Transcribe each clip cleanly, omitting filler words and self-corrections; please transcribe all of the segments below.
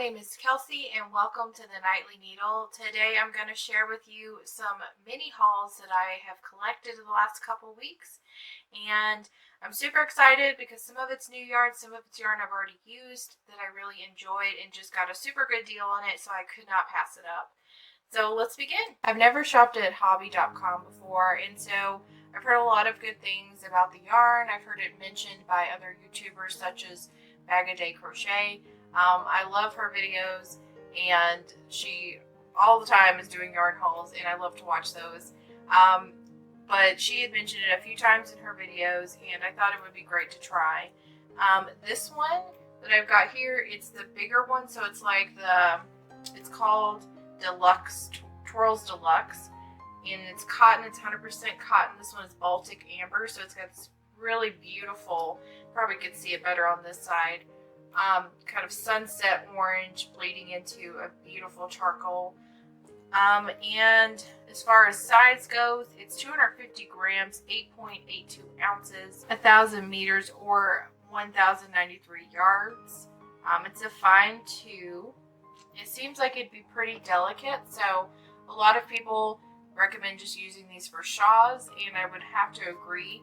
name is Kelsey and welcome to the Nightly Needle. Today I'm going to share with you some mini hauls that I have collected in the last couple weeks. And I'm super excited because some of it's new yarn, some of it's yarn I've already used that I really enjoyed and just got a super good deal on it, so I could not pass it up. So let's begin. I've never shopped at Hobbi.com before, and so I've heard a lot of good things about the yarn. I've heard it mentioned by other YouTubers such as Bag a Day Crochet. I love her videos, and she all the time is doing yarn hauls, and I love to watch those. But she had mentioned it a few times in her videos, and I thought it would be great to try. This one that I've got here, it's the bigger one, so it's like it's called Deluxe, Twirls Deluxe, and it's cotton. It's 100% cotton. This one is Baltic Amber, so it's got this really beautiful, probably could see it better on this side, kind of sunset orange bleeding into a beautiful charcoal. And as far as size goes, it's 250 grams, 8.82 ounces, 1,000 meters or 1,093 yards. It's a fine 2. It seems like it'd be pretty delicate, so a lot of people recommend just using these for shawls, and I would have to agree.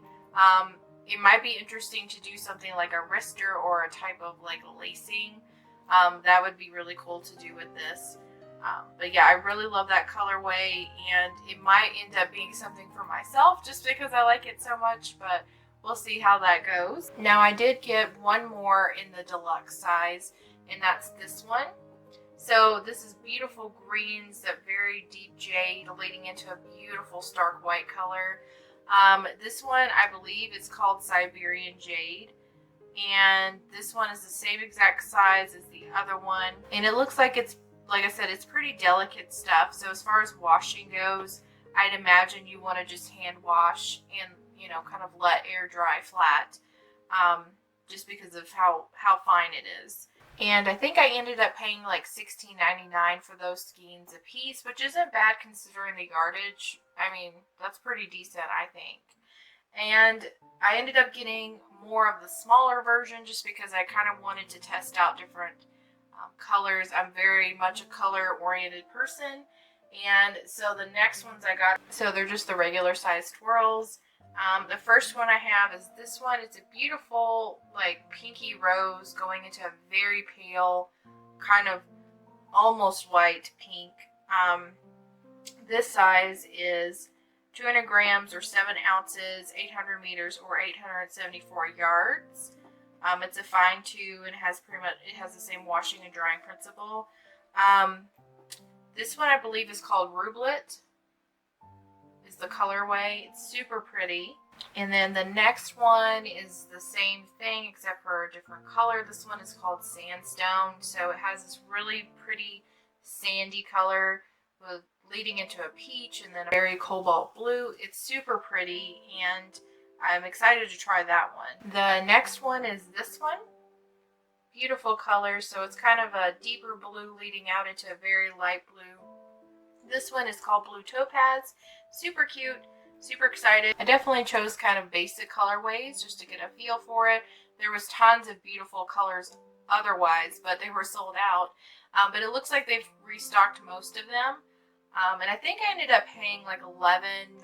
It might be interesting to do something like a wrister or a type of like lacing. That would be really cool to do with this. But yeah, I really love that colorway, and it might end up being something for myself just because I like it so much, but we'll see how that goes. Now, I did get one more in the deluxe size, and that's this one. So this is beautiful greens, that very deep jade leading into a beautiful stark white color. This one, I believe, is called Siberian Jade, and this one is the same exact size as the other one, and it looks like it's, like I said, it's pretty delicate stuff. So as far as washing goes, I'd imagine you want to just hand wash and, you know, kind of let air dry flat, just because of how fine it is. And I think I ended up paying like $16.99 for those skeins a piece, which isn't bad considering the yardage. I mean, that's pretty decent, I think. And I ended up getting more of the smaller version just because I kind of wanted to test out different colors. I'm very much a color-oriented person. And so the next ones I got, so they're just the regular size twirls. The first one I have is this one. It's a beautiful, like, pinky rose going into a very pale, kind of almost white pink. This size is 200 grams or 7 ounces, 800 meters or 874 yards. It's a fine 2 and has it has the same washing and drying principle. This one I believe is called Rublet. Is the colorway. It's super pretty. And then the next one is the same thing except for a different color. This one is called Sandstone. So it has this really pretty sandy color with leading into a peach and then a very cobalt blue. It's super pretty, and I'm excited to try that one. The next one is this one. Beautiful color. So it's kind of a deeper blue leading out into a very light blue. This one is called Blue Topaz. Super cute, super excited. I definitely chose kind of basic colorways just to get a feel for it. There was tons of beautiful colors otherwise, but they were sold out. But it looks like they've restocked most of them. And I think I ended up paying like $11.99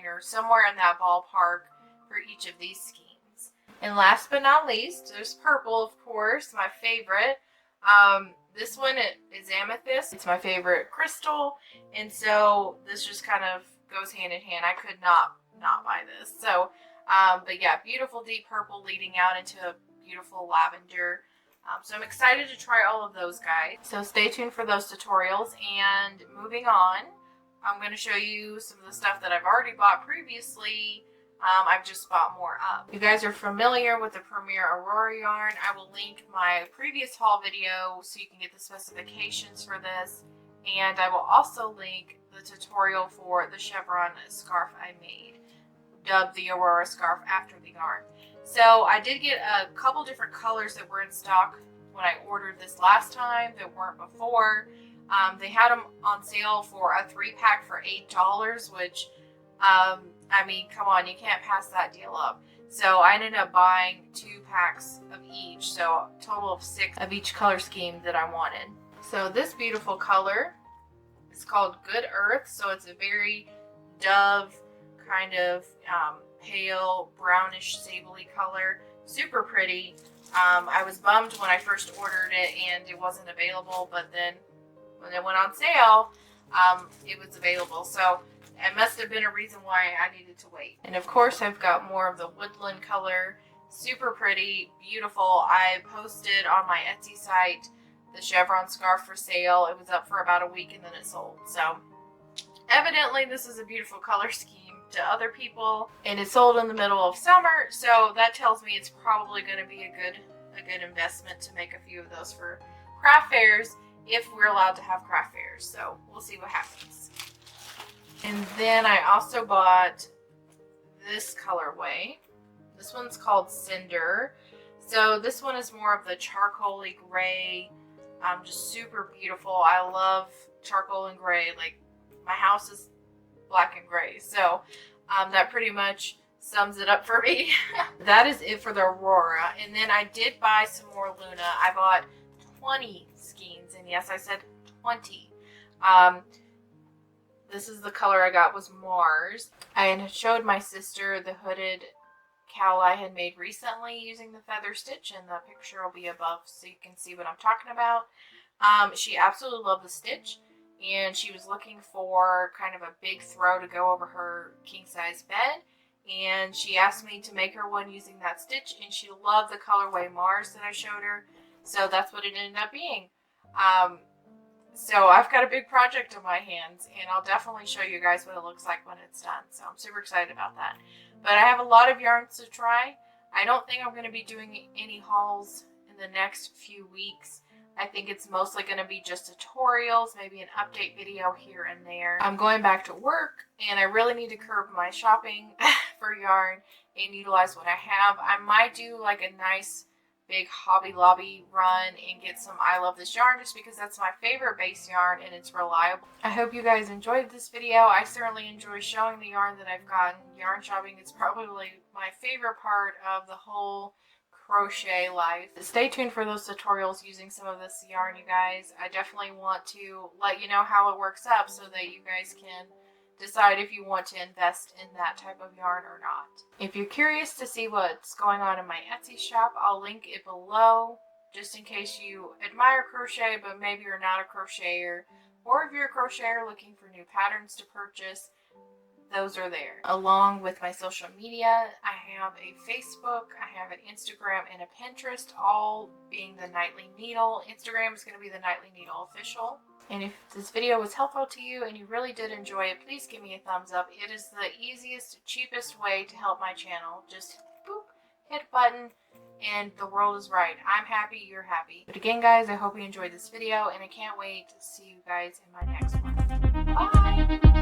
or somewhere in that ballpark for each of these skeins. And last but not least, there's purple, of course, my favorite. This one is amethyst. It's my favorite crystal, and so this just kind of goes hand in hand. I could not buy this. So, but yeah, beautiful deep purple leading out into a beautiful lavender. So I'm excited to try all of those, guys. So stay tuned for those tutorials. And moving on, I'm going to show you some of the stuff that I've already bought previously. I've just bought more up. If you guys are familiar with the Premier Aurora yarn, I will link my previous haul video so you can get the specifications for this. And I will also link the tutorial for the chevron scarf I made, dubbed the Aurora scarf after the yarn. So I did get a couple different colors that were in stock when I ordered this last time that weren't before. They had them on sale for a 3-pack for $8, which I mean, come on, you can't pass that deal up. So I ended up buying 2 packs of each, so a total of 6 of each color scheme that I wanted. So this beautiful color is called Good Earth, so it's a very dove kind of pale brownish sably color, super pretty. I was bummed when I first ordered it and it wasn't available, but then when it went on sale, it was available. So it must have been a reason why I needed to wait. And of course, I've got more of the woodland color, super pretty, beautiful. I posted on my Etsy site the chevron scarf for sale. It was up for about a week and then it sold. So evidently this is a beautiful color scheme to other people, and it sold in the middle of summer, so that tells me it's probably going to be a good investment to make a few of those for craft fairs, if we're allowed to have craft fairs. So we'll see what happens. And then I also bought this colorway. This one's called Cinder. So this one is more of the charcoaly gray, just super beautiful. I love charcoal and gray. Like, my house is black and gray, so that pretty much sums it up for me. That is it for the Aurora. And then I did buy some more Luna. I bought 20 skeins, and yes, I said 20. This is the color I got, was Mars. I had showed my sister the hooded cowl I had made recently using the feather stitch, and the picture will be above so you can see what I'm talking about. She absolutely loved the stitch, and she was looking for kind of a big throw to go over her king-size bed, and she asked me to make her one using that stitch, and she loved the colorway Mars that I showed her, so that's what it ended up being. So I've got a big project on my hands, and I'll definitely show you guys what it looks like when it's done, so I'm super excited about that. But I have a lot of yarns to try. I don't think I'm going to be doing any hauls in the next few weeks. I think it's mostly going to be just tutorials, maybe an update video here and there. I'm going back to work, and I really need to curb my shopping for yarn and utilize what I have. I might do like a nice big Hobby Lobby run and get some I Love This yarn, just because that's my favorite base yarn and it's reliable. I hope you guys enjoyed this video. I certainly enjoy showing the yarn that I've gotten. Yarn shopping is probably my favorite part of the whole crochet life. Stay tuned for those tutorials using some of this yarn, you guys. I definitely want to let you know how it works up so that you guys can decide if you want to invest in that type of yarn or not. If you're curious to see what's going on in my Etsy shop, I'll link it below, just in case you admire crochet but maybe you're not a crocheter, or if you're a crocheter looking for new patterns to purchase. Those are there. Along with my social media, I have a Facebook, I have an Instagram, and a Pinterest, all being the Nightly Needle. Instagram is going to be the Nightly Needle Official. And if this video was helpful to you and you really did enjoy it, please give me a thumbs up. It is the easiest, cheapest way to help my channel. Just boop, hit a button, and the world is right. I'm happy, you're happy. But again, guys, I hope you enjoyed this video, and I can't wait to see you guys in my next one. Bye!